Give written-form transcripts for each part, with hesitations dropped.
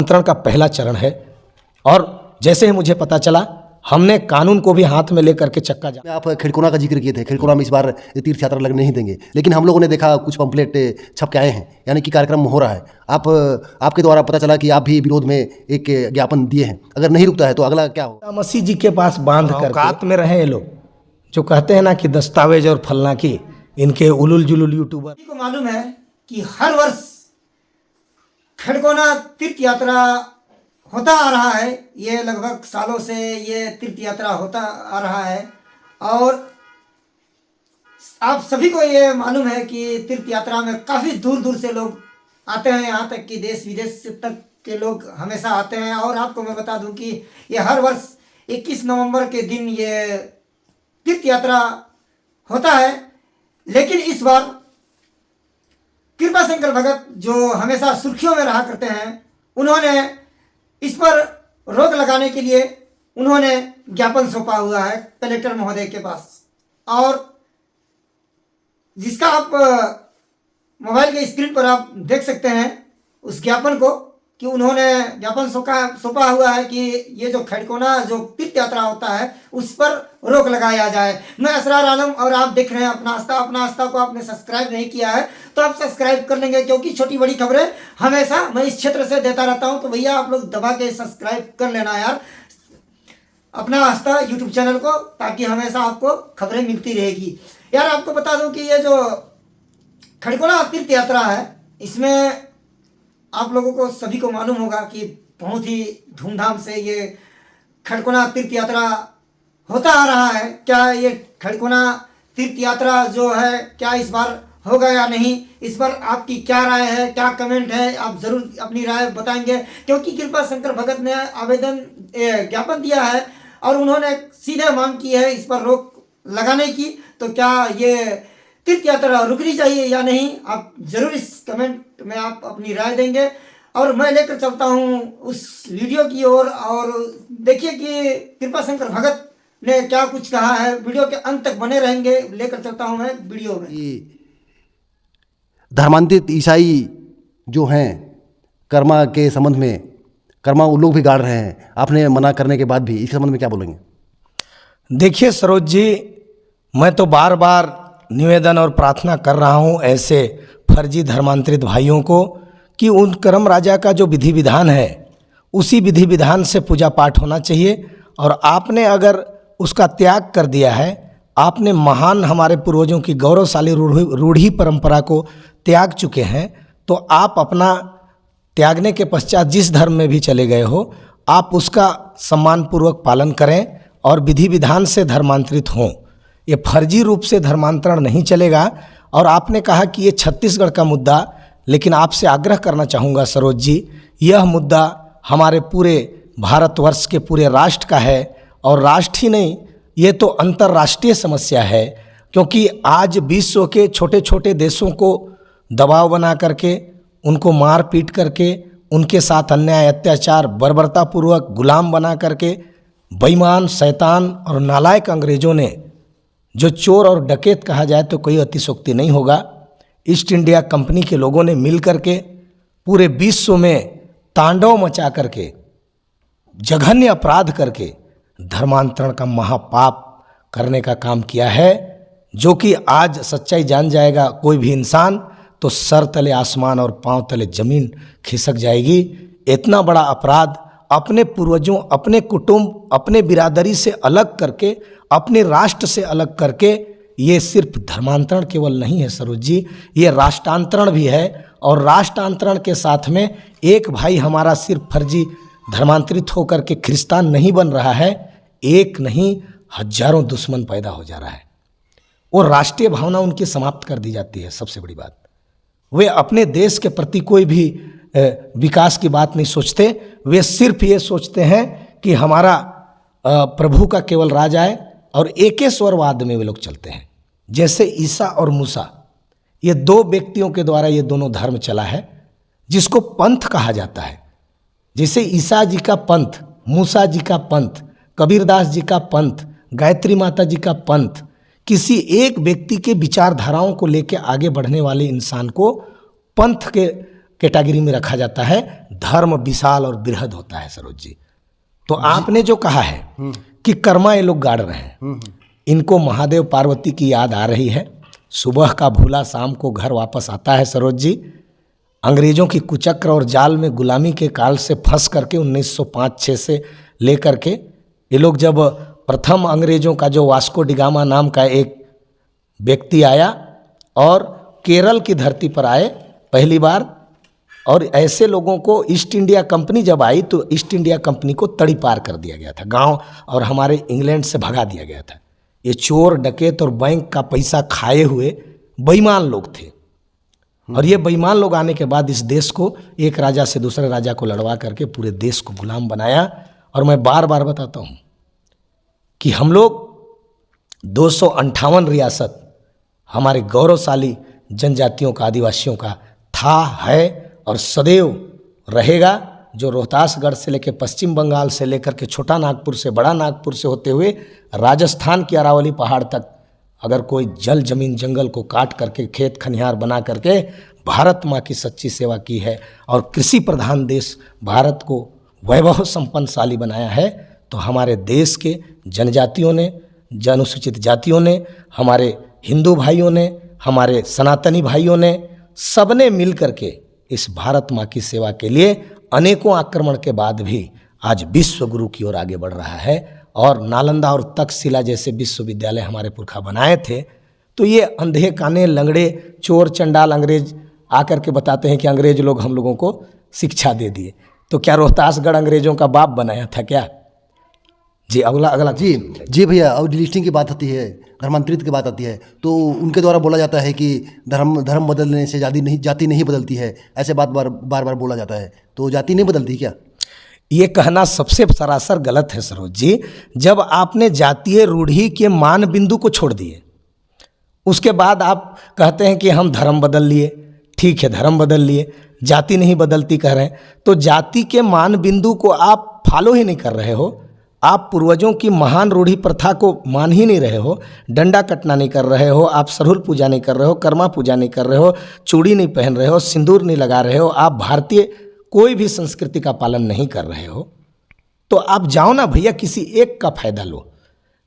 धर्मांतरण का पहला चरण है। और जैसे ही मुझे पता चला, हमने कानून को भी हाथ में लेकर के चक्का जा। आप खिड़कोना का जिक्र किए थे, खिड़कोना में इस बार तीर्थ यात्रा लगने नहीं देंगे, लेकिन हम लोगों ने देखा कुछ पंपलेट छप के आए हैं, यानी कि कार्यक्रम हो रहा है। आपके द्वारा पता चला कि आप भी विरोध में एक ज्ञापन दिए हैं। अगर नहीं रुकता है तो अगला क्या होगा? मसीह जी के पास बांध कर औकात में रहे ये लोग, जो कहते हैं ना कि दस्तावेज और फलना की, इनके उलुल जुलुल यूट्यूबर को मालूम है कि हर वर्ष खड़कोना तीर्थ यात्रा होता आ रहा है। ये लगभग सालों से ये तीर्थ यात्रा होता आ रहा है और आप सभी को ये मालूम है कि तीर्थ यात्रा में काफ़ी दूर दूर से लोग आते हैं, यहाँ तक कि देश विदेश तक के लोग हमेशा आते हैं। और आपको मैं बता दूं कि ये हर वर्ष 21 नवंबर के दिन ये तीर्थ यात्रा होता है। लेकिन इस बार कृपा शंकर भगत, जो हमेशा सुर्खियों में रहा करते हैं, उन्होंने इस पर रोक लगाने के लिए उन्होंने ज्ञापन सौंपा हुआ है कलेक्टर महोदय के पास। और जिसका आप मोबाइल के स्क्रीन पर आप देख सकते हैं उस ज्ञापन को, कि उन्होंने ज्ञापन सौंपा हुआ है कि ये जो खड़कोना जो तीर्थ यात्रा होता है उस पर रोक लगाया जाए। मैं असरार आलम और आप देख रहे हैं अपना आस्था को आपने सब्सक्राइब नहीं किया है तो आप सब्सक्राइब कर लेंगे, क्योंकि छोटी बड़ी खबरें हमेशा मैं इस क्षेत्र से देता रहता हूं। तो भैया आप लोग दबा के सब्सक्राइब कर लेना यार अपना आस्था यूट्यूब चैनल को, ताकि हमेशा आपको खबरें मिलती रहेगी। यार आपको बता दूं कि ये जो खड़कोना तीर्थ यात्रा है, इसमें आप लोगों को सभी को मालूम होगा कि बहुत ही धूमधाम से ये खड़कोना तीर्थ यात्रा होता आ रहा है। क्या ये खड़कोना तीर्थ यात्रा जो है क्या इस बार होगा या नहीं, इस पर आपकी क्या राय है, क्या कमेंट है, आप ज़रूर अपनी राय बताएंगे। क्योंकि कृपा शंकर भगत ने आवेदन ज्ञापन दिया है और उन्होंने सीधे मांग की है इस पर रोक लगाने की। तो क्या ये तीर्थ यात्रा रुकनी चाहिए या नहीं, आप जरूर इस कमेंट में आप अपनी राय देंगे। और मैं लेकर चलता हूं उस वीडियो की ओर और देखिए कि कृपा शंकर भगत ने क्या कुछ कहा है। वीडियो के अंत तक बने रहेंगे, लेकर चलता हूं मैं वीडियो में। धर्मांतरित ईसाई जो हैं कर्मा के संबंध में, कर्मा वो लोग भी गाड़ रहे हैं, आपने मना करने के बाद भी इस संबंध में क्या बोलेंगे? देखिए सरोज जी, मैं तो बार बार निवेदन और प्रार्थना कर रहा हूं ऐसे फर्जी धर्मांतरित भाइयों को कि उन कर्म राजा का जो विधि विधान है उसी विधि विधान से पूजा पाठ होना चाहिए। और आपने अगर उसका त्याग कर दिया है, आपने महान हमारे पूर्वजों की गौरवशाली रूढ़ी परंपरा को त्याग चुके हैं, तो आप अपना त्यागने के पश्चात जिस धर्म में भी चले गए हो, आप उसका सम्मानपूर्वक पालन करें और विधि विधान से धर्मांतरित हों। ये फर्जी रूप से धर्मांतरण नहीं चलेगा। और आपने कहा कि ये छत्तीसगढ़ का मुद्दा, लेकिन आपसे आग्रह करना चाहूँगा सरोज जी, यह मुद्दा हमारे पूरे भारतवर्ष के पूरे राष्ट्र का है। और राष्ट्र ही नहीं, ये तो अंतर्राष्ट्रीय समस्या है। क्योंकि आज विश्व के छोटे छोटे देशों को दबाव बना करके, उनको मार पीट करके, उनके साथ अन्याय अत्याचार बर्बरतापूर्वक गुलाम बना करके बेईमान शैतान और नालायक अंग्रेज़ों ने, जो चोर और डकैत कहा जाए तो कोई अतिशोक्ति नहीं होगा, ईस्ट इंडिया कंपनी के लोगों ने मिल करके पूरे विश्व में तांडव मचा करके, जघन्य अपराध करके धर्मांतरण का महापाप करने का काम किया है। जो कि आज सच्चाई जान जाएगा कोई भी इंसान तो सर तले आसमान और पांव तले जमीन खिसक जाएगी। इतना बड़ा अपराध अपने पूर्वजों, अपने कुटुंब, अपने बिरादरी से अलग करके, अपने राष्ट्र से अलग करके, ये सिर्फ धर्मांतरण केवल नहीं है सरोज जी, ये राष्ट्रांतरण भी है। और राष्ट्रांतरण के साथ में एक भाई हमारा सिर्फ फर्जी धर्मांतरित होकर के ख्रिस्तान नहीं बन रहा है, एक नहीं हजारों दुश्मन पैदा हो जा रहा है। और राष्ट्रीय भावना उनकी समाप्त कर दी जाती है। सबसे बड़ी बात, वे अपने देश के प्रति कोई भी विकास की बात नहीं सोचते। वे सिर्फ ये सोचते हैं कि हमारा प्रभु का केवल राज आए, और एकेश्वरवाद में वे लोग चलते हैं। जैसे ईसा और मूसा, ये दो व्यक्तियों के द्वारा ये दोनों धर्म चला है, जिसको पंथ कहा जाता है। जैसे ईसा जी का पंथ, मूसा जी का पंथ, कबीरदास जी का पंथ, गायत्री माता जी का पंथ, किसी एक व्यक्ति के विचारधाराओं को लेकर आगे बढ़ने वाले इंसान को पंथ के कैटेगरी में रखा जाता है। धर्म विशाल और बृहद होता है सरोज जी। तो आपने जो कहा है कि कर्मा ये लोग गाड़ रहे हैं, इनको महादेव पार्वती की याद आ रही है। सुबह का भूला शाम को घर वापस आता है सरोज जी। अंग्रेजों की कुचक्र और जाल में गुलामी के काल से फंस करके 1905-6 से लेकर के ये लोग जब प्रथम अंग्रेजों का जो वास्को डिगामा नाम का एक व्यक्ति आया और केरल की धरती पर आए पहली बार, और ऐसे लोगों को ईस्ट इंडिया कंपनी जब आई तो ईस्ट इंडिया कंपनी को तड़ी पार कर दिया गया था, गांव और हमारे इंग्लैंड से भगा दिया गया था। ये चोर डकैत और बैंक का पैसा खाए हुए बेईमान लोग थे, और ये बेईमान लोग आने के बाद इस देश को एक राजा से दूसरे राजा को लड़वा करके पूरे देश को गुलाम बनाया। और मैं बार बार बताता हूँ कि हम लोग 258 रियासत हमारे गौरवशाली जनजातियों का, आदिवासियों का था, है और सदैव रहेगा, जो रोहतासगढ़ से लेकर पश्चिम बंगाल से लेकर के छोटा नागपुर से, बड़ा नागपुर से होते हुए राजस्थान की अरावली पहाड़ तक अगर कोई जल जमीन जंगल को काट करके खेत खनिहार बना करके भारत माँ की सच्ची सेवा की है और कृषि प्रधान देश भारत को वैभव संपन्नशाली बनाया है, तो हमारे देश के जनजातियों ने, अनुसूचित जातियों ने, हमारे हिंदू भाइयों ने, हमारे सनातनी भाइयों ने, सबने मिल करके इस भारत माँ की सेवा के लिए अनेकों आक्रमण के बाद भी आज विश्व गुरु की ओर आगे बढ़ रहा है। और नालंदा और तक्षशिला जैसे विश्वविद्यालय हमारे पुरखा बनाए थे। तो ये अंधे काने लंगड़े चोर चंडाल अंग्रेज आकर के बताते हैं कि अंग्रेज लोग हम लोगों को शिक्षा दे दिए। तो क्या रोहतासगढ़ अंग्रेजों का बाप बनाया था क्या? जी अगला जी भैया, और डिलिस्टिंग की बात आती है, धर्मांतरित की बात आती है, तो उनके द्वारा बोला जाता है कि धर्म बदलने से जाति नहीं बदलती है, ऐसे बात बार बार बोला जाता है। तो जाति नहीं बदलती क्या? ये कहना सबसे सरासर गलत है सरोज जी। जब आपने जातीय रूढ़ी के मान बिंदु को छोड़ दिए, उसके बाद आप कहते हैं कि हम धर्म बदल लिए। ठीक है, धर्म बदल लिए, जाति नहीं बदलती कह रहे हैं, तो जाति के मान बिंदु को आप फॉलो ही नहीं कर रहे हो। आप पूर्वजों की महान रूढ़ी प्रथा को मान ही नहीं रहे हो। डंडा कटना नहीं कर रहे हो, आप सरहुल पूजा नहीं कर रहे हो, कर्मा पूजा नहीं कर रहे हो, चूड़ी नहीं पहन रहे हो, सिंदूर नहीं लगा रहे हो, आप भारतीय कोई भी संस्कृति का पालन नहीं कर रहे हो। तो आप जाओ ना भैया, किसी एक का फायदा लो।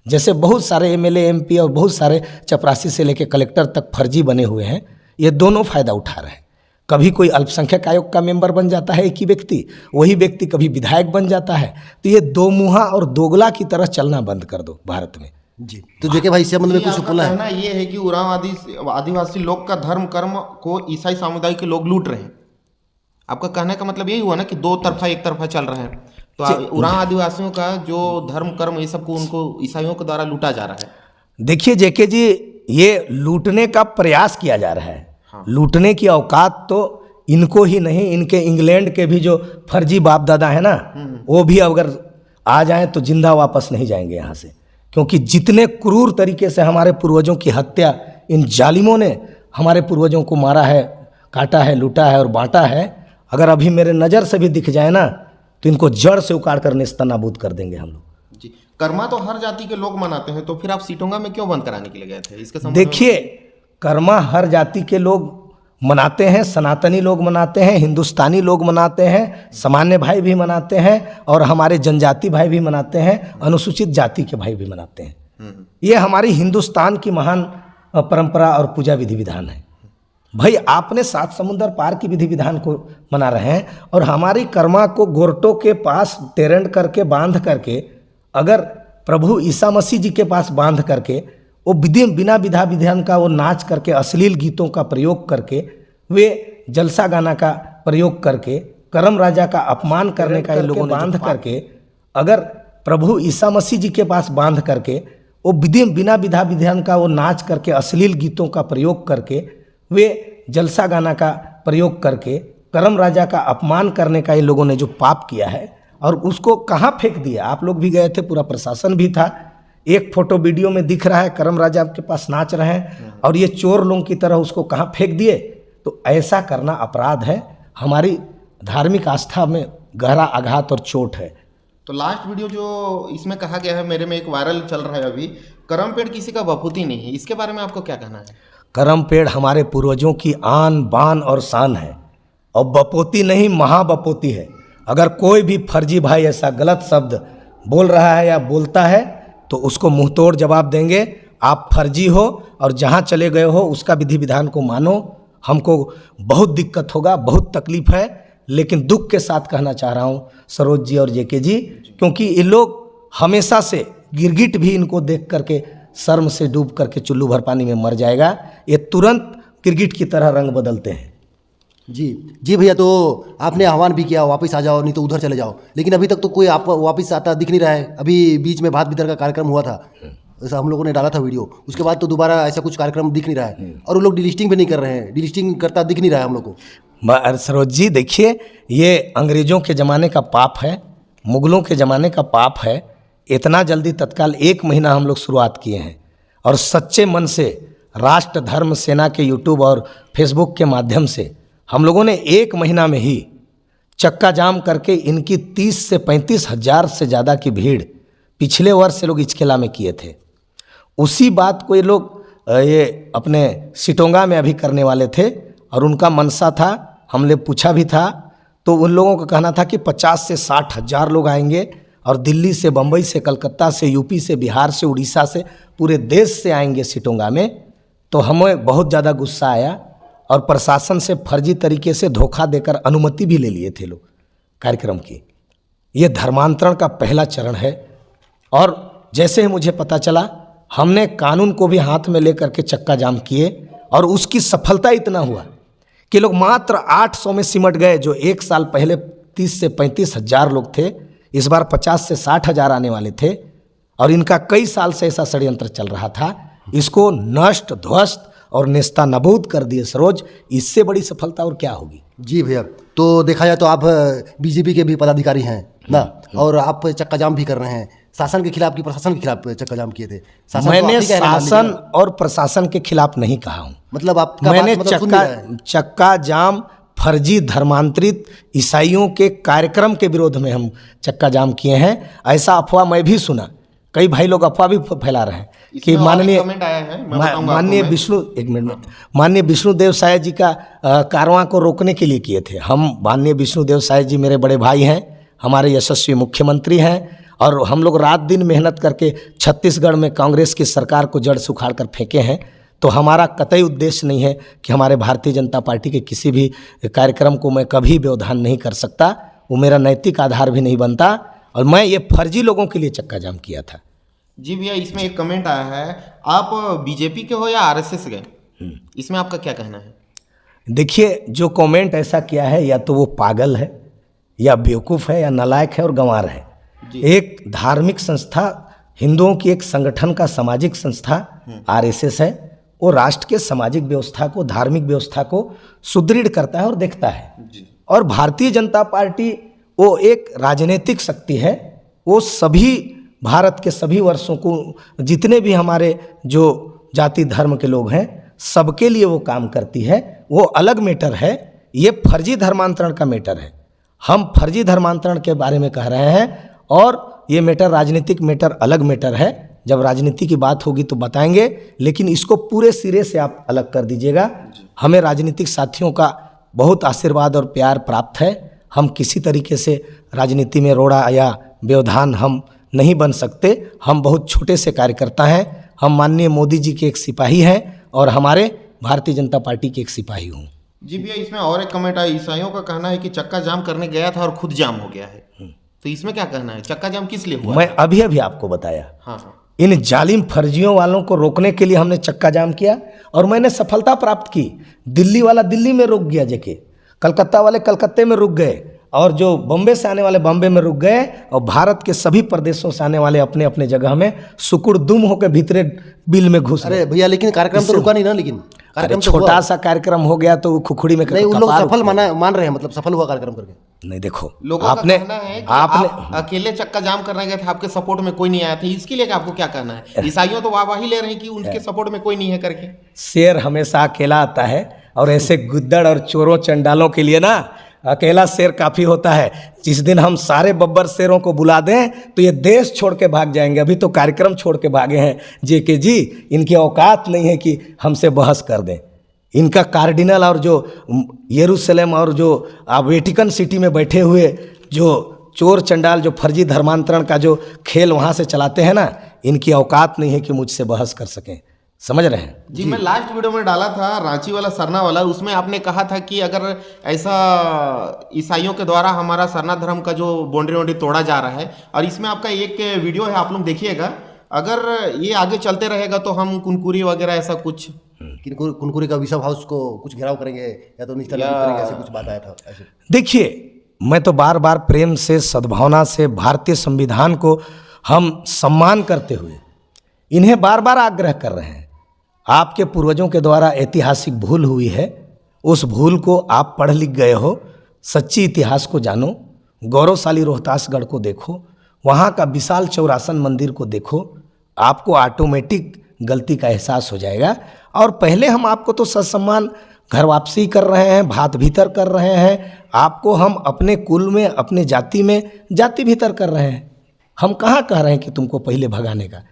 जैसे बहुत सारे एमएलए एमपी और बहुत सारे चपरासी से लेकर कलेक्टर तक फर्जी बने हुए हैं, ये दोनों फायदा उठा रहे हैं। कभी कोई अल्पसंख्यक आयोग का मेंबर बन जाता है एक ही व्यक्ति, वही व्यक्ति कभी विधायक बन जाता है। तो ये दो मुहा और दोगला की तरह चलना बंद कर दो भारत में। जी तो जेके भाई, इस संबंध में कुछ बोलना है? कहना ये है कि उरांव आदिवासी लोग का धर्म कर्म को ईसाई समुदाय के लोग लूट रहे हैं। आपका कहने का मतलब यही हुआ ना कि दो तरफा एक तरफा चल रहा है। तो उरांव आदिवासियों का जो धर्म कर्म ये सब को उनको ईसाइयों के द्वारा लूटा जा रहा है। देखिए जेके जी, ये लूटने का प्रयास किया जा रहा है। हाँ। लूटने की औकात तो इनको ही नहीं, इनके इंग्लैंड के भी जो फर्जी बाप दादा है ना, वो भी अगर आ जाएं तो जिंदा वापस नहीं जाएंगे यहाँ से। क्योंकि जितने क्रूर तरीके से हमारे पूर्वजों की हत्या इन जालिमों ने हमारे पूर्वजों को मारा है, काटा है, लूटा है और बांटा है, अगर अभी मेरे नज़र से भी दिख जाए ना तो इनको जड़ से उखाड़ कर नेस्तनाबूद कर देंगे हम लोग। जी, कर्मा तो हर जाति के लोग मनाते हैं, तो फिर आप सीटोंगा में क्यों बंद कराने के लिए गए थे? इसके संबंध में देखिए, कर्मा हर जाति के लोग मनाते हैं, सनातनी लोग मनाते हैं, हिंदुस्तानी लोग मनाते हैं, सामान्य भाई भी मनाते हैं और हमारे जनजाति भाई भी मनाते हैं, अनुसूचित जाति के भाई भी मनाते हैं। ये हमारी हिंदुस्तान की महान परंपरा और पूजा विधि विधान है। भाई आपने 7 समुंदर पार की विधि विधान को मना रहे हैं और हमारी कर्मा को गोरटों के पास टेरेंट करके बांध करके, अगर प्रभु ईसा मसीह जी के पास बांध करके वो बिना विधा विधान का वो नाच करके, अश्लील गीतों का प्रयोग करके, वे जलसा गाना का प्रयोग करके, करम राजा का अपमान करने का ये लोगों ने बांध करके, अगर प्रभु ईसा मसीह जी के पास बांध करके वो बिना विधा विधान का वो नाच करके, अश्लील गीतों का प्रयोग करके, वे जलसा गाना का प्रयोग करके, करम राजा का अपमान करने का ये लोगों ने जो पाप किया है, और उसको कहाँ फेंक दिया? आप लोग भी गए थे, पूरा प्रशासन भी था। एक फोटो वीडियो में दिख रहा है करम राजा के पास नाच रहे हैं और ये चोर लोगों की तरह उसको कहाँ फेंक दिए। तो ऐसा करना अपराध है, हमारी धार्मिक आस्था में गहरा आघात और चोट है। तो लास्ट वीडियो जो इसमें कहा गया है, मेरे में एक वायरल चल रहा है अभी, करम पेड़ किसी का बपूती नहीं है, इसके बारे में आपको क्या कहना है? करम पेड़ हमारे पूर्वजों की आन बान और शान है। और बपोती नहीं महाबपोती है। अगर कोई भी फर्जी भाई ऐसा गलत शब्द बोल रहा है या बोलता है तो उसको मुंह तोड़ जवाब देंगे। आप फर्जी हो और जहाँ चले गए हो उसका विधि विधान को मानो। हमको बहुत दिक्कत होगा, बहुत तकलीफ है, लेकिन दुख के साथ कहना चाह रहा हूँ सरोज जी और जेके जी, क्योंकि ये लोग हमेशा से गिरगिट भी इनको देख करके शर्म से डूब करके चुल्लू भर पानी में मर जाएगा। ये तुरंत गिरगिट की तरह रंग बदलते हैं। जी भैया, तो आपने आह्वान भी किया वापस आ जाओ, नहीं तो उधर चले जाओ, लेकिन अभी तक तो कोई आप वापस आता दिख नहीं रहा है। अभी बीच में भात वितर का कार्यक्रम हुआ था, ऐसा हम लोगों ने डाला था वीडियो, उसके बाद तो दोबारा ऐसा कुछ कार्यक्रम दिख नहीं रहा है। और वो लोग डिलिस्टिंग भी नहीं कर रहे हैं, डिलिस्टिंग करता दिख नहीं रहा है हम लोग को। सरोज जी देखिए, ये अंग्रेजों के ज़माने का पाप है, मुगलों के ज़माने का पाप है। इतना जल्दी तत्काल 1 महीना हम लोग शुरुआत किए हैं और सच्चे मन से राष्ट्र धर्म सेना के यूट्यूब और फेसबुक के माध्यम से हम लोगों ने 1 महीना में ही चक्का जाम करके इनकी 30 से 35 हज़ार से ज़्यादा की भीड़ पिछले वर्ष से लोग इचकेला में किए थे। उसी बात को ये लोग ये अपने सिटोंगा में अभी करने वाले थे और उनका मनसा था, हमने पूछा भी था, तो उन लोगों का कहना था कि 50 से 60 हज़ार लोग आएंगे और दिल्ली से, बम्बई से, कलकत्ता से, यूपी से, बिहार से, उड़ीसा से, पूरे देश से आएंगे सिटोंगा में। तो हमें बहुत ज़्यादा गुस्सा आया और प्रशासन से फर्जी तरीके से धोखा देकर अनुमति भी ले लिए थे लोग कार्यक्रम की। ये धर्मांतरण का पहला चरण है और जैसे ही मुझे पता चला हमने कानून को भी हाथ में लेकर के चक्का जाम किए और उसकी सफलता इतना हुआ कि लोग मात्र 800 में सिमट गए। जो 1 साल पहले 30 से 35 हज़ार लोग थे, इस बार 50 से 60 हज़ार आने वाले थे और इनका कई साल से ऐसा षड्यंत्र चल रहा था। इसको नष्ट ध्वस्त और नेस्ता नबूद कर दिए सरोज, इससे बड़ी सफलता और क्या होगी। जी भैया, तो देखा जाए तो आप बीजेपी के भी पदाधिकारी हैं ना, और आप चक्का जाम भी कर रहे हैं शासन के खिलाफ कि प्रशासन के खिलाफ चक्का जाम किए थे? मैंने शासन और प्रशासन के खिलाफ नहीं कहा हूँ, मतलब आपका मैंने मतलब सुन नहीं रहा है। चक्का जाम फर्जी धर्मांतरित ईसाइयों के कार्यक्रम के विरोध में हम चक्का जाम किए हैं। ऐसा अफवाह मैं भी सुना, कई भाई लोग अफवाह भी फैला रहे हैं कि माननीय विष्णुदेव साय जी का कारवां को रोकने के लिए किए थे। हम माननीय विष्णुदेव साय जी मेरे बड़े भाई हैं, हमारे यशस्वी मुख्यमंत्री हैं और हम लोग रात दिन मेहनत करके छत्तीसगढ़ में कांग्रेस की सरकार को जड़ से उखाड़ कर फेंके हैं। तो हमारा कतई उद्देश्य नहीं है कि हमारे भारतीय जनता पार्टी के किसी भी कार्यक्रम को मैं कभी व्यवधान नहीं कर सकता, वो मेरा नैतिक आधार भी नहीं बनता और मैं ये फर्जी लोगों के लिए चक्का जाम किया था। जी भैया, इसमें एक कमेंट आया है, आप बीजेपी के हो या आरएसएस के? इसमें आपका क्या कहना है? देखिए, जो कमेंट ऐसा किया है या तो वो पागल है या बेवकूफ़ है या नालायक है और गंवार है। एक धार्मिक संस्था, हिंदुओं की एक संगठन का सामाजिक संस्था आरएसएस है, वो राष्ट्र के सामाजिक व्यवस्था को, धार्मिक व्यवस्था को सुदृढ़ करता है और देखता है। और भारतीय जनता पार्टी वो एक राजनीतिक शक्ति है, वो सभी भारत के सभी वर्षों को, जितने भी हमारे जो जाति धर्म के लोग हैं सबके लिए वो काम करती है। वो अलग मैटर है, ये फर्जी धर्मांतरण का मैटर है। हम फर्जी धर्मांतरण के बारे में कह रहे हैं और ये मैटर राजनीतिक मैटर अलग मैटर है। जब राजनीति की बात होगी तो बताएंगे, लेकिन इसको पूरे सिरे से आप अलग कर दीजिएगा। हमें राजनीतिक साथियों का बहुत आशीर्वाद और प्यार प्राप्त है। हम किसी तरीके से राजनीति में रोड़ा या व्यवधान हम नहीं बन सकते। हम बहुत छोटे से कार्यकर्ता हैं। हम माननीय मोदी जी के एक सिपाही हैं और हमारे भारतीय जनता पार्टी के एक सिपाही हूँ। जी भैया, इसमें और एक कमेंट आया, ईसाइयों का कहना है कि चक्का जाम करने गया था और खुद जाम हो गया है, तो इसमें क्या कहना है? चक्का जाम किस लिए हुआ? मैं अभी आपको बताया। हाँ। इन जालिम फर्जियों वालों को रोकने के लिए हमने चक्का जाम किया और मैंने सफलता प्राप्त की। दिल्ली वाला दिल्ली में रुक गया, जेके कलकत्ता वाले कलकत्ते में रुक गए और जो बॉम्बे से आने वाले बॉम्बे में रुक गए और भारत के सभी प्रदेशों से आने वाले अपने अपने जगह में सुकुड़ दुम होकर भीतरे बिल में घुस। अरे भैया, लेकिन कार्यक्रम तो रुका नहीं ना, लेकिन कार्यक्रम छोटा सा कार्यक्रम हो गया तो खुखड़ी में नहीं, उन लोग सफल मान रहे हैं, मतलब सफल हुआ कार्यक्रम करके। नहीं, देखो लोगों का कहना है कि आप अकेले चक्का जाम करने गए थे, आपके सपोर्ट में कोई नहीं आया था, इसके लिए आपको क्या कहना है? ईसाइयों तो वाहवाही ले रहे हैं कि उनके सपोर्ट में कोई नहीं है करके। शेर हमेशा अकेला आता है और ऐसे गुद्दड़ और चोरों चंडालों के लिए ना अकेला शेर काफ़ी होता है। जिस दिन हम सारे बब्बर शेरों को बुला दें तो ये देश छोड़ के भाग जाएंगे। अभी तो कार्यक्रम छोड़ के भागे हैं जेके जी, इनकी औकात नहीं है कि हमसे बहस कर दें। इनका कार्डिनल और जो यरूशलेम और जो वेटिकन सिटी में बैठे हुए जो चोर चंडाल जो फर्जी धर्मांतरण का जो खेल वहाँ से चलाते हैं ना, इनकी औकात नहीं है कि मुझसे बहस कर सकें। समझ रहे हैं? जी, मैं लास्ट वीडियो में डाला था रांची वाला सरना वाला, उसमें आपने कहा था कि अगर ऐसा ईसाइयों के द्वारा हमारा सरना धर्म का जो बाउंड्री वाउंड्री तोड़ा जा रहा है, और इसमें आपका एक वीडियो है, आप लोग देखिएगा, अगर ये आगे चलते रहेगा तो हम कुनकुरी वगैरह ऐसा कुछ कुनकुरी का बिशप हाउस को कुछ घेराव करेंगे या तो निस्तर करेंगे, ऐसे कुछ बात आया था ऐसे। देखिए, मैं तो बार बार प्रेम से, सद्भावना से भारतीय संविधान को हम सम्मान करते हुए इन्हें बार बार आग्रह कर रहे हैं। आपके पूर्वजों के द्वारा ऐतिहासिक भूल हुई है, उस भूल को आप पढ़ लिख गए हो, सच्ची इतिहास को जानो, गौरवशाली रोहतासगढ़ को देखो, वहाँ का विशाल चौरासन मंदिर को देखो, आपको ऑटोमेटिक गलती का एहसास हो जाएगा। और पहले हम आपको तो ससम्मान घर वापसी कर रहे हैं, भात भीतर कर रहे हैं, आपको हम अपने कुल में, अपने जाति में जाति भीतर कर रहे हैं। हम कहाँ कह रहे हैं कि तुमको पहले भगाने का,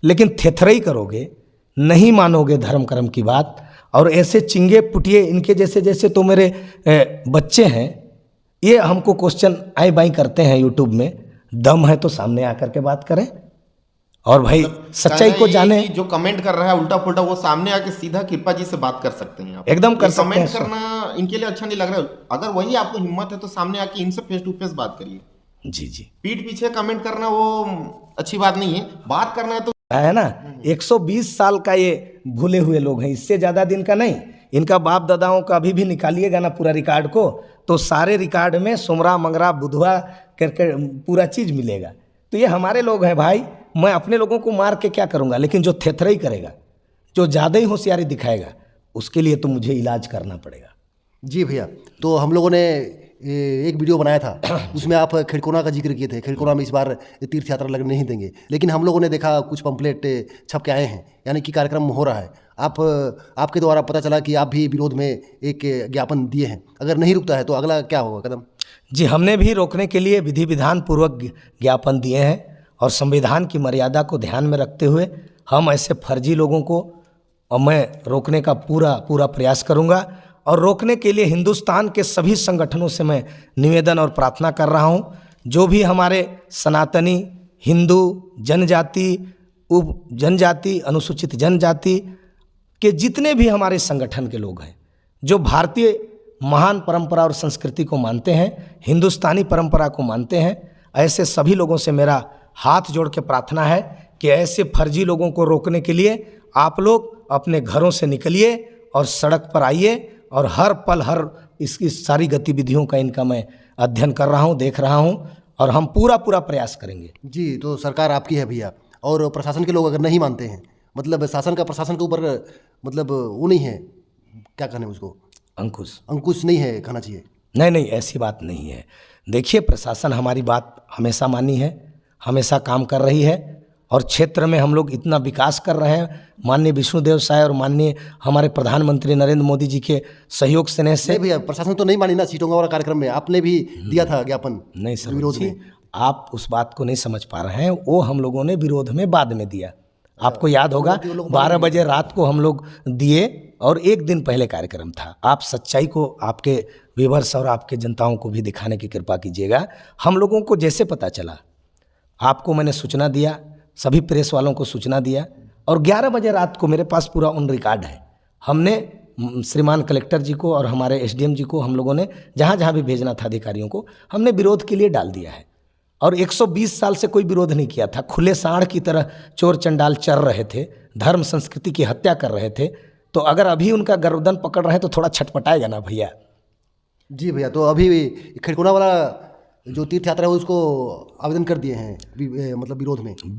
लेकिन थेथरई करोगे, नहीं मानोगे धर्म कर्म की बात, और ऐसे चिंगे पुटिए इनके जैसे जैसे तो मेरे बच्चे हैं, ये हमको क्वेश्चन आई बाई करते हैं यूट्यूब में। दम है तो सामने आकर के बात करें और भाई सच्चाई को जाने। जो कमेंट कर रहा है उल्टा पुल्टा, वो सामने आके सीधा कृपा जी से बात कर सकते हैं आप। एकदम कर सकते हैं। कमेंट करना इनके लिए अच्छा नहीं लग रहा है। अगर वही आपको हिम्मत है तो सामने आके इनसे फेस टू फेस बात करिए। जी जी, पीठ पीछे कमेंट करना वो अच्छी बात नहीं है। बात करना है तो है ना। 120 साल का ये भूले हुए लोग हैं, इससे ज़्यादा दिन का नहीं। इनका बाप दादाओं का अभी भी निकालिएगा ना पूरा रिकॉर्ड को, तो सारे रिकॉर्ड में सुमरा मंगरा बुधवा करके पूरा चीज़ मिलेगा। तो ये हमारे लोग हैं भाई। मैं अपने लोगों को मार के क्या करूँगा, लेकिन जो थेथरई करेगा, जो ज़्यादा ही होशियारी दिखाएगा, उसके लिए तो मुझे इलाज करना पड़ेगा। जी भैया, तो हम लोगों ने एक वीडियो बनाया था, उसमें आप खिड़कोना का जिक्र किए थे। खिड़कोना में इस बार तीर्थ यात्रा लगने नहीं देंगे, लेकिन हम लोगों ने देखा कुछ पंपलेट छप के आए हैं, यानी कि कार्यक्रम हो रहा है। आपके द्वारा पता चला कि आप भी विरोध में एक ज्ञापन दिए हैं। अगर नहीं रुकता है तो अगला क्या होगा कदम? जी, हमने भी रोकने के लिए विधि विधान पूर्वक ज्ञापन दिए हैं, और संविधान की मर्यादा को ध्यान में रखते हुए हम ऐसे फर्जी लोगों को और मैं रोकने का पूरा प्रयास करूंगा। और रोकने के लिए हिंदुस्तान के सभी संगठनों से मैं निवेदन और प्रार्थना कर रहा हूं, जो भी हमारे सनातनी, हिंदू, जनजाति, उप जनजाति, अनुसूचित जनजाति के जितने भी हमारे संगठन के लोग हैं, जो भारतीय महान परंपरा और संस्कृति को मानते हैं, हिंदुस्तानी परंपरा को मानते हैं, ऐसे सभी लोगों से मेरा हाथ जोड़ के प्रार्थना है कि ऐसे फर्जी लोगों को रोकने के लिए आप लोग अपने घरों से निकलिए और सड़क पर आइए, और हर पल हर इसकी सारी गतिविधियों का इनका मैं अध्ययन कर रहा हूँ, देख रहा हूँ, और हम पूरा प्रयास करेंगे। जी, तो सरकार आपकी है भैया, और प्रशासन के लोग अगर नहीं मानते हैं, मतलब शासन का प्रशासन के ऊपर मतलब वो नहीं है, क्या कहने उसको, अंकुश नहीं है, कहना चाहिए। नहीं, ऐसी बात नहीं है। देखिए, प्रशासन हमारी बात हमेशा मानी है, हमेशा काम कर रही है, और क्षेत्र में हम लोग इतना विकास कर रहे हैं माननीय विष्णुदेव साय और माननीय हमारे प्रधानमंत्री नरेंद्र मोदी जी के सहयोग स्नेह से। भैया, प्रशासन तो नहीं मानी ना सीटों वाला कार्यक्रम में, आपने भी दिया था ज्ञापन। नहीं सर, विरोध में आप उस बात को नहीं समझ पा रहे हैं। वो हम लोगों ने विरोध में बाद में दिया। आपको याद होगा 12 बजे रात को हम लोग दिए, और एक दिन पहले कार्यक्रम था। आप सच्चाई को आपके व्यूअर्स और आपके जनताओं को भी दिखाने की कृपा कीजिएगा। हम लोगों को जैसे पता चला, आपको मैंने सूचना दिया, सभी प्रेस वालों को सूचना दिया, और 11 बजे रात को मेरे पास पूरा ऑन रिकॉर्ड है। हमने श्रीमान कलेक्टर जी को और हमारे एसडीएम जी को हम लोगों ने जहाँ जहाँ भी भेजना था अधिकारियों को, हमने विरोध के लिए डाल दिया है। और 120 साल से कोई विरोध नहीं किया था। खुले सांड की तरह चोर चंडाल चल रहे थे, धर्म संस्कृति की हत्या कर रहे थे। तो अगर अभी उनका गर्दन पकड़ रहे हैं तो थोड़ा छटपटाएगा ना भैया। जी भैया, तो अभी खिड़कोना वाला जो तीर्थ यात्रा है उसको आवेदन कर दिए हैं, मतलब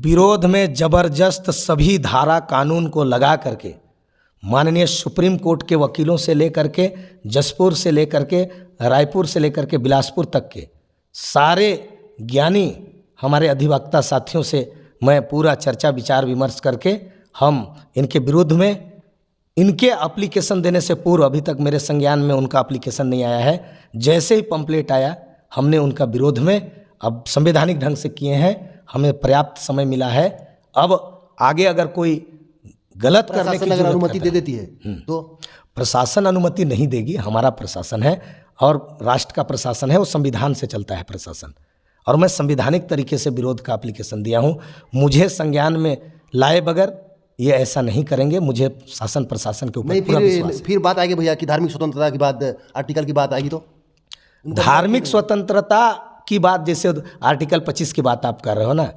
विरोध में जबरदस्त सभी धारा कानून को लगा करके माननीय सुप्रीम कोर्ट के वकीलों से लेकर के, जसपुर से लेकर के, रायपुर से लेकर के बिलासपुर तक के सारे ज्ञानी हमारे अधिवक्ता साथियों से मैं पूरा चर्चा विचार विमर्श करके हम इनके विरुद्ध में, इनके एप्लीकेशन देने से पूर्व अभी तक मेरे संज्ञान में उनका एप्लीकेशन नहीं आया है, जैसे ही पंपलेट आया हमने उनका विरोध में अब संवैधानिक ढंग से किए हैं। हमें पर्याप्त समय मिला है। अब आगे अगर कोई गलत करने की अगर अनुमति दे देती है तो प्रशासन अनुमति नहीं देगी। हमारा प्रशासन है और राष्ट्र का प्रशासन है, वो संविधान से चलता है प्रशासन, और मैं संवैधानिक तरीके से विरोध का एप्लीकेशन दिया हूँ। मुझे संज्ञान में लाए बगैर ये ऐसा नहीं करेंगे। मुझे शासन प्रशासन के ऊपर नहीं, पूरा विश्वास है। फिर बात आएगी भैया कि धार्मिक स्वतंत्रता की बात, आर्टिकल की बात आएगी तो धार्मिक स्वतंत्रता की बात, जैसे आर्टिकल 25 की बात आप कर रहे हो ना,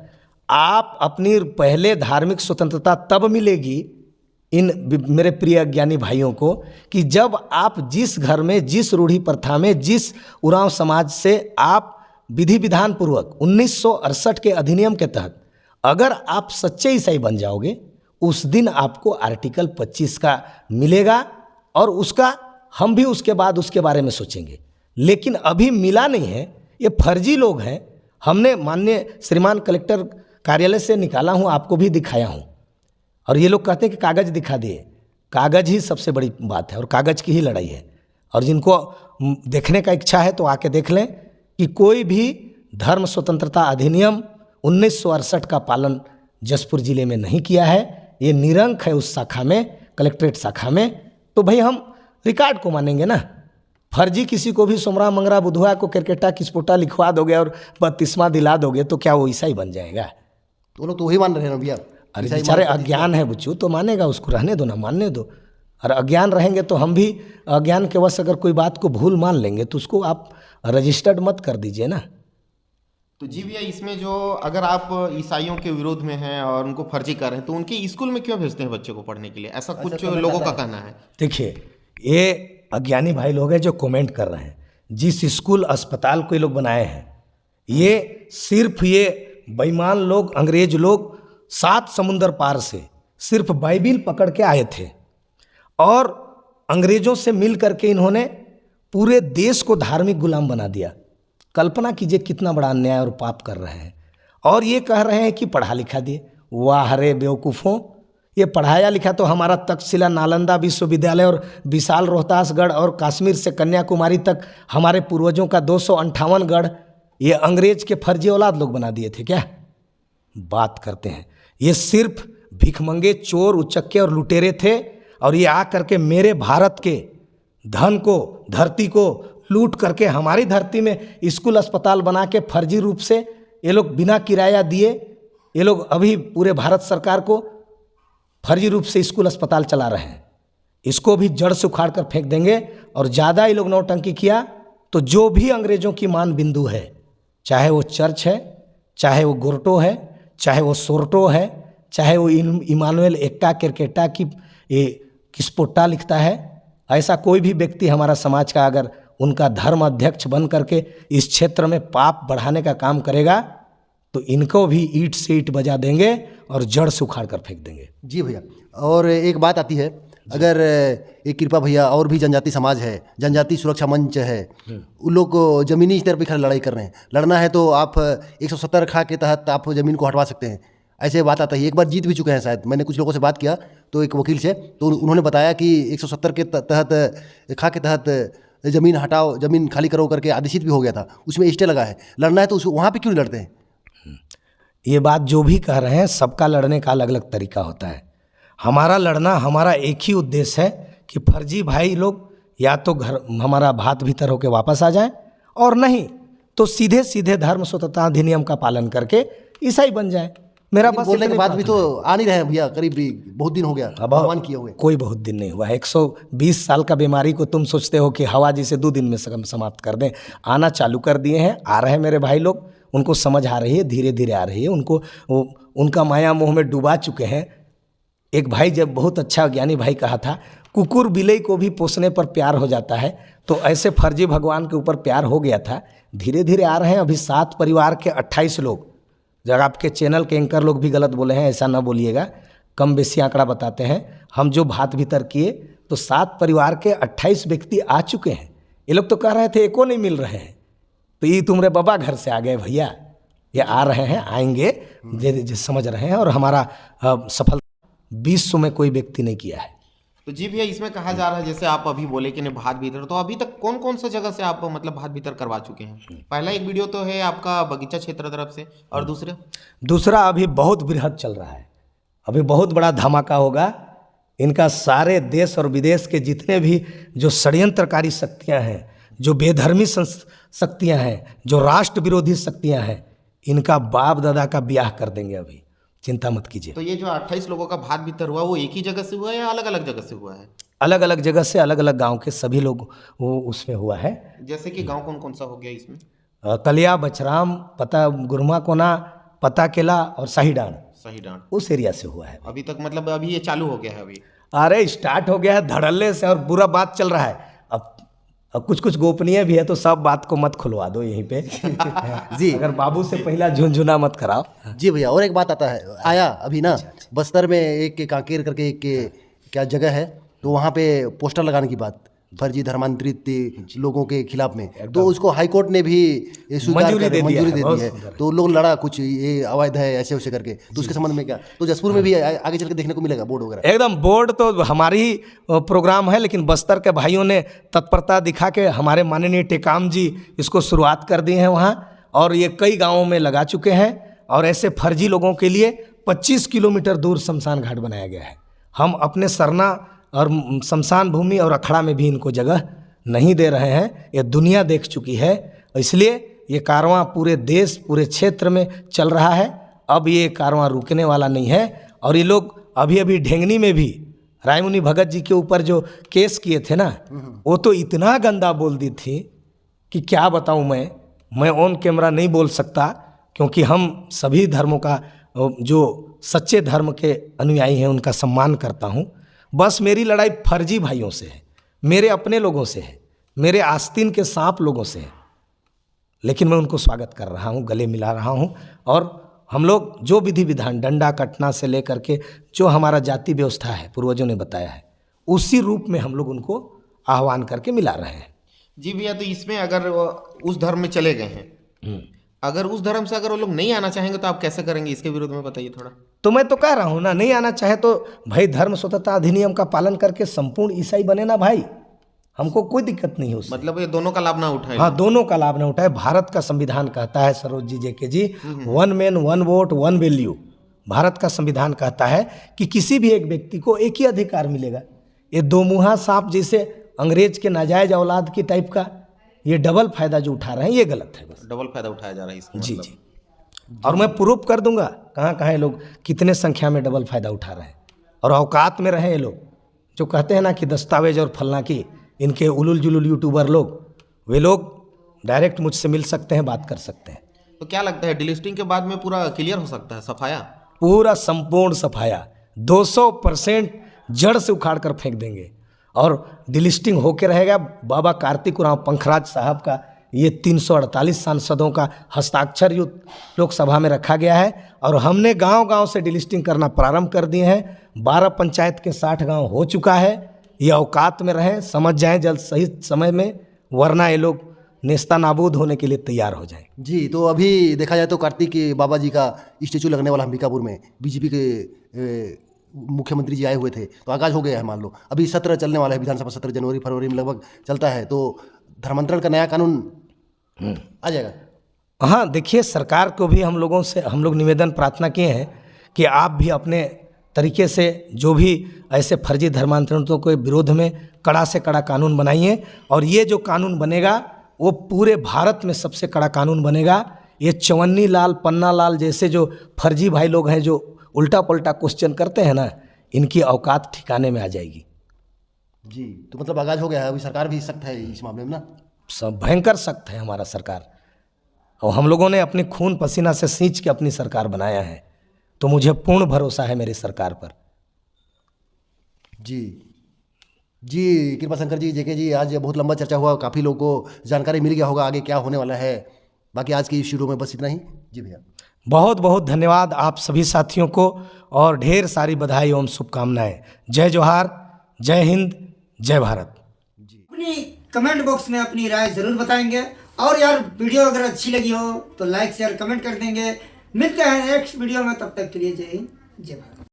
आप अपनी पहले धार्मिक स्वतंत्रता तब मिलेगी इन मेरे प्रिय अज्ञानी भाइयों को कि जब आप जिस घर में, जिस रूढ़ी प्रथा में, जिस उरांव समाज से आप विधि विधान पूर्वक 1968 के अधिनियम के तहत अगर आप सच्चे ईसाई बन जाओगे, उस दिन आपको आर्टिकल 25 का मिलेगा और उसका हम भी उसके बाद उसके बारे में सोचेंगे। लेकिन अभी मिला नहीं है, ये फर्जी लोग हैं। हमने माननीय श्रीमान कलेक्टर कार्यालय से निकाला हूँ, आपको भी दिखाया हूँ, और ये लोग कहते हैं कि कागज़ दिखा दिए। कागज़ ही सबसे बड़ी बात है और कागज़ की ही लड़ाई है। और जिनको देखने का इच्छा है तो आके देख लें कि कोई भी धर्म स्वतंत्रता अधिनियम 1968 का पालन जसपुर जिले में नहीं किया है। ये निरंक है उस शाखा में, कलेक्ट्रेट शाखा में। तो भाई हम रिकॉर्ड को मानेंगे ना। फर्जी किसी को भी सोमरा मंगरा बुधवा को क्रिकेटा किस्पोटा लिखवा दोगे और बत्तीसवां दिला दोगे तो क्या वो ईसाई बन जाएगा? वो लोग तो वही मान रहे हैं ना भैया। अरे बेचारे अज्ञान है बुच्चू, तो मानेगा, उसको रहने दो ना, मानने दो। और अज्ञान रहेंगे तो हम भी अज्ञान के वश अगर कोई बात को भूल मान लेंगे तो उसको आप रजिस्टर्ड मत कर दीजिए ना। तो जी भैया, इसमें जो अगर आप ईसाइयों के विरोध में हैं और उनको फर्जी कर रहे हैं तो उनके स्कूल में क्यों भेजते हैं बच्चों को पढ़ने के लिए? ऐसा कुछ लोगों का कहना है। देखिए, ये अज्ञानी भाई लोग हैं जो कमेंट कर रहे हैं। जिस स्कूल अस्पताल को ये लोग बनाए हैं, ये सिर्फ ये बेईमान लोग, अंग्रेज लोग 7 समुंदर पार से सिर्फ बाइबिल पकड़ के आए थे और अंग्रेजों से मिल करके इन्होंने पूरे देश को धार्मिक गुलाम बना दिया। कल्पना कीजिए कितना बड़ा अन्याय और पाप कर रहे हैं। और ये कह रहे हैं कि पढ़ा लिखा दिए। वाह रे बेवकूफ़ों, ये पढ़ाया लिखा तो हमारा तक्षशिला नालंदा विश्वविद्यालय और विशाल रोहतासगढ़ और कश्मीर से कन्याकुमारी तक हमारे पूर्वजों का 258 गढ़ ये अंग्रेज के फर्जी औलाद लोग बना दिए थे क्या? बात करते हैं। ये सिर्फ भिखमंगे, चोर, उचक्के और लुटेरे थे और ये आ करके मेरे भारत के धन को, धरती को लूट करके हमारी धरती में स्कूल अस्पताल बना के फर्जी रूप से ये लोग बिना किराया दिए, ये लोग अभी पूरे भारत सरकार को फर्जी रूप से स्कूल अस्पताल चला रहे हैं। इसको भी जड़ से उखाड़ कर फेंक देंगे। और ज़्यादा ये लोग नौटंकी किया तो जो भी अंग्रेजों की मान बिंदु है, चाहे वो चर्च है, चाहे वो गोरटो है, चाहे वो सोरटो है, चाहे वो इमानुएल एक्का क्रिकेटा की किस्पोटा लिखता है, ऐसा कोई भी व्यक्ति हमारा समाज का अगर उनका धर्म अध्यक्ष बन करके इस क्षेत्र में पाप बढ़ाने का काम करेगा तो इनको भी ईंट से ईंट बजा देंगे और जड़ से उखाड़ कर फेंक देंगे। जी भैया, और एक बात आती है, अगर एक कृपा भैया, और भी जनजाति समाज है, जनजाति सुरक्षा मंच है, उन लोग को जमीनी स्तर पर खड़े लड़ाई कर रहे हैं। लड़ना है तो आप 170 खा के तहत आप जमीन को हटवा सकते हैं, ऐसे बात आता है। एक बार जीत भी चुके हैं शायद। मैंने कुछ लोगों से बात किया तो एक वकील से, तो उन्होंने बताया कि 170 के तहत खा के तहत ज़मीन हटाओ, ज़मीन खाली करो करके आदेशित भी हो गया था, उसमें स्टे लगा है। लड़ना है तो वहाँ पे क्यों नहीं लड़ते हैं? ये बात जो भी कह रहे हैं, सबका लड़ने का अलग अलग तरीका होता है। हमारा लड़ना, हमारा एक ही उद्देश्य है कि फर्जी भाई लोग या तो घर हमारा भात भीतर होकर वापस आ जाएं, और नहीं तो सीधे सीधे धर्म स्वतंत्रता अधिनियम का पालन करके ईसाई बन जाएं। मेरा बस बोलने के बाद भी तो आ नहीं रहे हैं भैया, करीब बहुत दिन हो गया आह्वान किए हुए। कोई बहुत दिन नहीं हुआ। 120 साल का बीमारी को तुम सोचते हो कि हवा जिसे 2 दिन में समाप्त कर दें। आना चालू कर दिए हैं, आ रहे हैं मेरे भाई लोग, उनको समझ आ रही है, धीरे धीरे आ रही है। उनको उनका माया मोह में डुबा चुके हैं। एक भाई जब बहुत अच्छा ज्ञानी भाई कहा था, कुकुर बिल्ली को भी पोसने पर प्यार हो जाता है, तो ऐसे फर्जी भगवान के ऊपर प्यार हो गया था। धीरे धीरे आ रहे हैं। अभी 7 परिवार के 28 लोग, जब आपके चैनल के एंकर लोग भी गलत बोले हैं, ऐसा ना बोलिएगा, कम बेसी आंकड़ा बताते हैं। हम जो भात भीतर किए तो 7 परिवार के 28 व्यक्ति आ चुके हैं। ये लोग तो कह रहे थे एको नहीं मिल रहे हैं, तो ये तुम्हारे बाबा घर से आ गए भैया। ये आ रहे हैं, आएंगे, जो समझ रहे हैं। और हमारा सफल 20 में कोई व्यक्ति नहीं किया है। तो जी भैया, इसमें कहा जा रहा है, जैसे आप अभी बोले कि नहीं भात भीतर, तो अभी तक कौन कौन सा जगह से आप मतलब भात भीतर करवा चुके हैं? पहला एक वीडियो तो है आपका बगीचा क्षेत्र तरफ से, और दूसरा अभी बहुत बृहद चल रहा है। अभी बहुत बड़ा धमाका होगा। इनका सारे देश और विदेश के जितने भी जो षड्यंत्रकारी शक्तियां हैं, जो बेधर्मी शक्तियां हैं, जो राष्ट्र विरोधी शक्तियां हैं, इनका बाप दादा का ब्याह कर देंगे। अभी चिंता मत कीजिए। तो ये जो 28 लोगों का भात भीतर हुआ वो एक ही जगह से हुआ है या अलग अलग जगह से हुआ है? अलग अलग जगह से, अलग अलग गांव के सभी लोग वो उसमें हुआ है। जैसे कि गांव कौन कौन सा हो गया इसमें? कलिया, बछराम, पता गुरमा कोना, पता केला और शाहीडांड, सही डांट। उस एरिया से हुआ है। अभी तक मतलब अभी ये चालू हो गया है अभी? अरे स्टार्ट हो गया है धड़ल्ले से और बुरा बात चल रहा है। अब कुछ कुछ गोपनीय भी है तो सब बात को मत खुलवा दो यहीं पे। जी। अगर बाबू से पहला झुनझुना मत कराओ। जी भैया, और एक बात आता है, आया अभी ना बस्तर में एक कांकेर करके एक क्या जगह है, तो वहाँ पे पोस्टर लगाने की बात फर्जी धर्मांतरित लोगों के खिलाफ में, तो उसको हाईकोर्ट ने भी मंजूरी दे दी है। तो लोग लड़ा कुछ ये अवैध है ऐसे वैसे करके, तो उसके संबंध में क्या, तो जसपुर में भी आगे चल के देखने को मिलेगा बोर्ड वगैरह? एकदम बोर्ड तो हमारी ही प्रोग्राम है, लेकिन बस्तर के भाइयों ने तत्परता दिखा के हमारे माननीय टेकाम जी इसको शुरुआत कर दी है वहाँ, और ये कई गाँवों में लगा चुके हैं। और ऐसे फर्जी लोगों के लिए 25 किलोमीटर दूर शमशान घाट बनाया गया है। हम अपने सरना और शमशान भूमि और अखड़ा में भी इनको जगह नहीं दे रहे हैं, ये दुनिया देख चुकी है। इसलिए ये कारवां पूरे देश, पूरे क्षेत्र में चल रहा है। अब ये कारवां रुकने वाला नहीं है। और ये लोग अभी अभी ढेंगनी में भी रायमुनि भगत जी के ऊपर जो केस किए थे ना, वो तो इतना गंदा बोल दी थी कि क्या बताऊँ मैं ऑन कैमरा नहीं बोल सकता, क्योंकि हम सभी धर्मों का, जो सच्चे धर्म के अनुयायी हैं, उनका सम्मान करता हूँ। बस मेरी लड़ाई फर्जी भाइयों से है, मेरे अपने लोगों से है, मेरे आस्तीन के सांप लोगों से है। लेकिन मैं उनको स्वागत कर रहा हूँ, गले मिला रहा हूँ। और हम लोग जो विधि विधान, डंडा कटना से लेकर के जो हमारा जाति व्यवस्था है, पूर्वजों ने बताया है, उसी रूप में हम लोग उनको आह्वान करके मिला रहे हैं। जी भैया, तो इसमें अगर वो उस धर्म में चले गए हैं, अगर उस धर्म से अगर वो लोग नहीं आना चाहेंगे तो आप कैसे करेंगे? इसके विरोध में बताइए थोड़ा। तो मैं तो कह रहा हूँ ना, नहीं आना चाहे तो भाई धर्म स्वतंत्रता अधिनियम का पालन करके संपूर्ण ईसाई बने ना भाई, हमको कोई दिक्कत नहीं है उससे। मतलब ये दोनों का लाभ ना उठाए? हाँ, दोनों का लाभ ना उठाए। भारत का संविधान कहता है, सरोज जी, जेके जी, 1 मैन 1 वोट 1 वैल्यू। भारत का संविधान कहता है कि किसी भी एक व्यक्ति को एक ही अधिकार मिलेगा। ये दो मुँहा सांप जैसे अंग्रेज के नाजायज औलाद की टाइप का ये डबल फायदा जो उठा रहे हैं, ये गलत है। बस डबल फायदा उठाया जा रहा है इसका जी मतलब। जी। और मैं प्रूफ कर दूंगा कहाँ कहाँ ये लोग कितने संख्या में डबल फायदा उठा रहे हैं। और औकात में रहे ये लोग, जो कहते हैं ना कि दस्तावेज और फलना की, इनके उलुल जुलुल यूट्यूबर लोग, वे लोग डायरेक्ट मुझसे मिल सकते हैं, बात कर सकते हैं। तो क्या लगता है डिलिस्टिंग के बाद में पूरा क्लियर हो सकता है, सफाया? पूरा संपूर्ण सफाया 200% जड़ से उखाड़ कर फेंक देंगे। और डिलिस्टिंग होके रहेगा। बाबा कार्तिक उरांव पंखराज साहब का ये 348 सांसदों का हस्ताक्षर युक्त लोकसभा में रखा गया है। और हमने गांव-गांव से डिलिस्टिंग करना प्रारंभ कर दिए हैं। 12 पंचायत के 60 गांव हो चुका है। ये औकात में रहें, समझ जाएं जल्द सही समय में, वरना ये लोग नेस्ता नाबूद होने के लिए तैयार हो जाएं। जी, तो अभी देखा जाए तो कार्तिक बाबा जी का स्टेचू लगने वाला अंबिकापुर में बीजेपी के मुख्यमंत्री जी आए हुए थे, तो आगाज हो गया है। मान लो अभी सत्र चलने वाला है, विधानसभा सत्र जनवरी फरवरी में लगभग चलता है, तो धर्मांतरण का नया कानून आ जाएगा। हाँ, देखिए, सरकार को भी हम लोग निवेदन प्रार्थना किए हैं कि आप भी अपने तरीके से जो भी ऐसे फर्जी धर्मांतरणों के विरोध में कड़ा से कड़ा कानून बनाइए। और ये जो कानून बनेगा वो पूरे भारत में सबसे कड़ा कानून बनेगा। ये चवन्नी लाल, पन्ना लाल जैसे जो फर्जी भाई लोग हैं, जो उल्टा पलटा क्वेश्चन करते हैं ना, इनकी औकात ठिकाने में आ जाएगी। जी, तो मतलब आगाज हो गया है। अभी सरकार भी सख्त है इस मामले में ना, सब भयंकर सख्त है हमारा सरकार। और हम लोगों ने अपने खून पसीना से सींच के अपनी सरकार बनाया है, तो मुझे पूर्ण भरोसा है मेरी सरकार पर। जी जी, कृपा शंकर जी, जेके जी, आज बहुत लंबा चर्चा हुआ, काफ़ी लोगों को जानकारी मिल गया होगा आगे क्या होने वाला है। बाकी आज की शुरू में बस इतना ही। जी भैया, बहुत बहुत धन्यवाद आप सभी साथियों को, और ढेर सारी बधाई एवं शुभकामनाएं। जय जोहार, जय हिंद, जय भारत। अपनी कमेंट बॉक्स में अपनी राय जरूर बताएंगे। और यार वीडियो अगर अच्छी लगी हो तो लाइक शेयर कमेंट कर देंगे। मिलते हैं नेक्स्ट वीडियो में, तब तक के लिए जय हिंद, जय भारत।